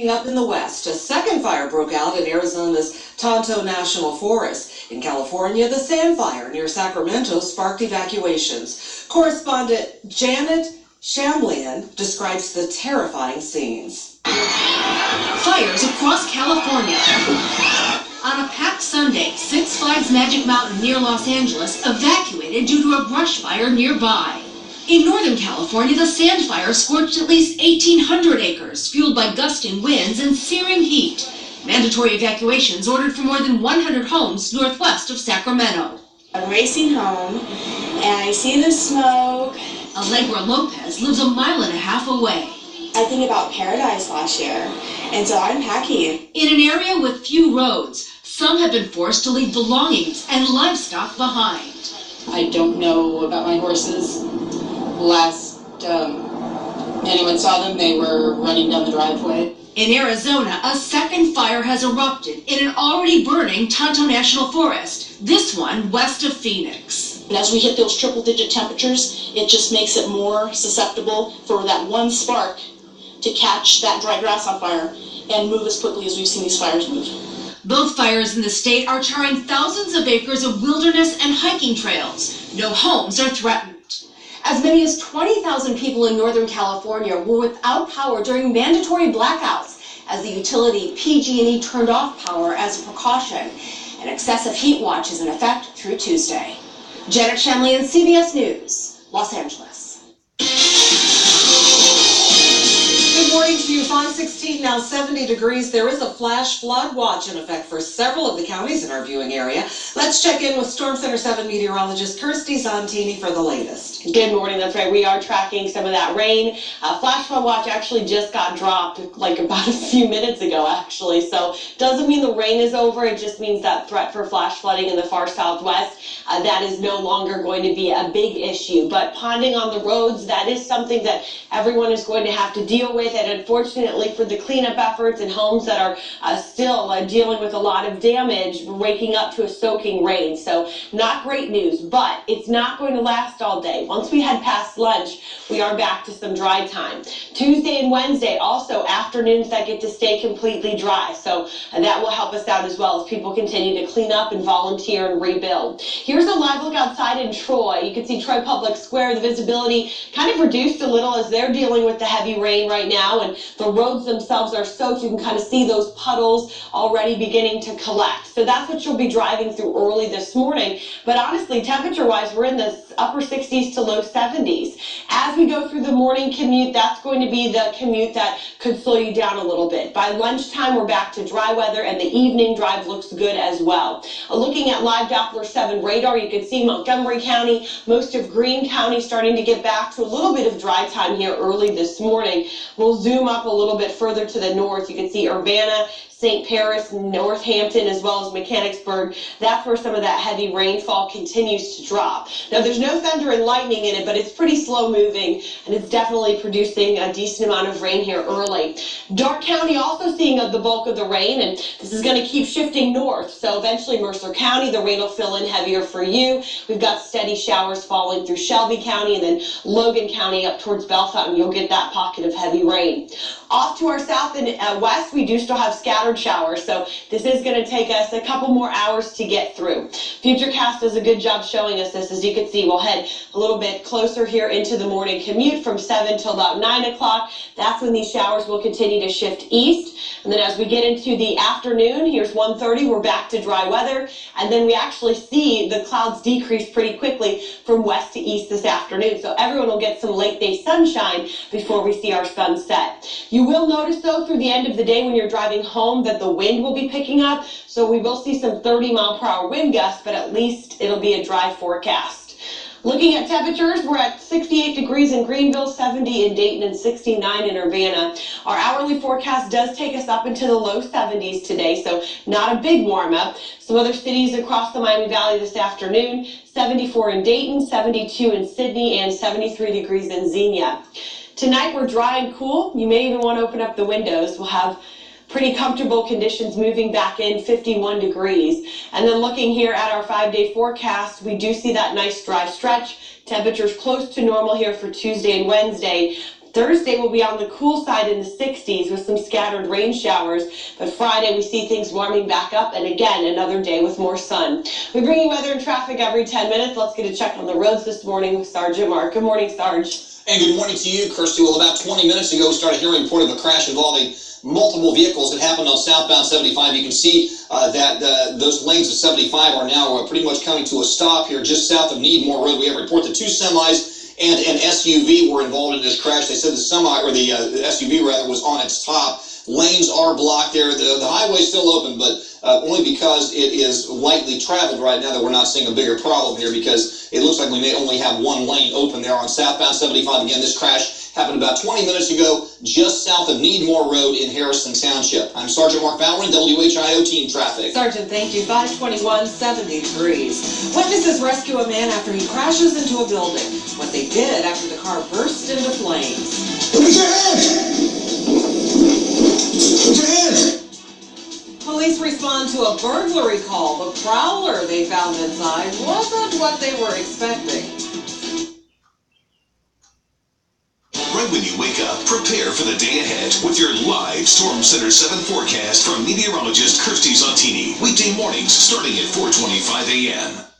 Up in the west, a second fire broke out in Arizona's Tonto National Forest. In California, the Sand Fire near Sacramento sparked evacuations. Correspondent Janet Shamlian describes the terrifying scenes. Fires across California. On a packed Sunday, Six Flags Magic Mountain near Los Angeles evacuated due to a brush fire nearby. In Northern California, the Sand Fire scorched at least 1,800 acres, fueled by gusting winds and searing heat. Mandatory evacuations ordered for more than 100 homes northwest of Sacramento. I'm racing home, and I see the smoke. Allegra Lopez lives a mile and a half away. I think about Paradise last year, and so I'm packing. In an area with few roads, some have been forced to leave belongings and livestock behind. I don't know about my horses. Last anyone saw them, they were running down the driveway. In Arizona, a second fire has erupted in an already burning Tonto National Forest, this one west of Phoenix. And as we hit those triple-digit temperatures, it just makes it more susceptible for that one spark to catch that dry grass on fire and move as quickly as we've seen these fires move. Both fires in the state are charring thousands of acres of wilderness and hiking trails. No homes are threatened. As many as 20,000 people in Northern California were without power during mandatory blackouts as the utility PG&E turned off power as a precaution. An excessive heat watch is in effect through Tuesday. Janet Shamlian, CBS News, Los Angeles. Good morning to you. 516, now 70 degrees. There is a flash flood watch in effect for several of the counties in our viewing area. Let's check in with Storm Center 7 meteorologist Kirstie Zontini for the latest. Good morning. That's right. We are tracking some of that rain. Flash flood watch actually just got dropped like about a few minutes ago, actually. So doesn't mean the rain is over. It just means that threat for flash flooding in the far southwest, that is no longer going to be a big issue. But ponding on the roads, that is something that everyone is going to have to deal with. And unfortunately for the cleanup efforts and homes that are still dealing with a lot of damage, we're waking up to a soaking rain. So not great news, but it's not going to last all day. Once we head past lunch, we are back to some dry time. Tuesday and Wednesday, also afternoons that get to stay completely dry. So that will help us out as well as people continue to clean up and volunteer and rebuild. Here's a live look outside in Troy. You can see Troy Public Square. The visibility kind of reduced a little as they're dealing with the heavy rain right now, and the roads themselves are soaked. You can kind of see those puddles already beginning to collect. So that's what you'll be driving through early this morning. But honestly, temperature-wise, we're in the upper 60s to low 70s. As we go through the morning commute, that's going to be the commute that could slow you down a little bit. By lunchtime, we're back to dry weather, and the evening drive looks good as well. Looking at live Doppler 7 radar, you can see Montgomery County, most of Greene County starting to get back to a little bit of dry time here early this morning. We'll zoom up a little bit further to the north. You can see Urbana, St. Paris, Northampton, as well as Mechanicsburg. That's where some of that heavy rainfall continues to drop. Now, there's no thunder and lightning in it, but it's pretty slow moving, and it's definitely producing a decent amount of rain here early. Darke County also seeing the bulk of the rain, and this is going to keep shifting north. So eventually Mercer County, the rain will fill in heavier for you. We've got steady showers falling through Shelby County, and then Logan County up towards Bellefontaine. You'll get that pocket of heavy rain. Off to our south and west, we do still have scattered showers, so this is going to take us a couple more hours to get through. Futurecast does a good job showing us this. As you can see, we'll head a little bit closer here into the morning commute from 7 till about 9 o'clock. That's when these showers will continue to shift east. And then as we get into the afternoon, here's 1:30, we're back to dry weather. And then we actually see the clouds decrease pretty quickly from west to east this afternoon. So everyone will get some late day sunshine before we see our sunset. You will notice, though, through the end of the day when you're driving home that the wind will be picking up. So we will see some 30-mile-per-hour wind gusts, but at least it'll be a dry forecast. Looking at temperatures, we're at 68 degrees in Greenville, 70 in Dayton, and 69 in Urbana. Our hourly forecast does take us up into the low 70s today, so not a big warm-up. Some other cities across the Miami Valley this afternoon, 74 in Dayton, 72 in Sydney, and 73 degrees in Xenia. Tonight, we're dry and cool. You may even want to open up the windows. We'll have pretty comfortable conditions moving back in, 51 degrees. And then looking here at our 5-day forecast, we do see that nice dry stretch. Temperatures close to normal here for Tuesday and Wednesday. Thursday will be on the cool side in the 60s with some scattered rain showers, but Friday we see things warming back up, and again, another day with more sun. We bring you weather and traffic every 10 minutes. Let's get a check on the roads this morning with Sergeant Mark. Good morning, Sarge. And good morning to you, Kirstie. Well, about 20 minutes ago, we started hearing a report of a crash involving multiple vehicles that happened on southbound 75. You can see that those lanes of 75 are now pretty much coming to a stop here just south of Needmore Road. We have a report that 2 semis and an SUV were involved in this crash. They said the SUV rather, was on its top. Lanes are blocked there. The highway's still open, but only because it is lightly traveled right now that we're not seeing a bigger problem here, because it looks like we may only have 1 lane open there on southbound 75. Again, this crash happened about 20 minutes ago just south of Needmore Road in Harrison Township. I'm Sergeant Mark Bauer in WHIO Team Traffic. Sergeant, thank you. 521, 70 degrees. Witnesses rescue a man after he crashes into a building. What they did after the car burst into flames. Put your hands! Put your hands! Police respond to a burglary call. The prowler they found inside wasn't what they were expecting. Right when you wake up, prepare for the day ahead with your live Storm Center 7 forecast from meteorologist Kirstie Zontini. Weekday mornings starting at 4:25 a.m.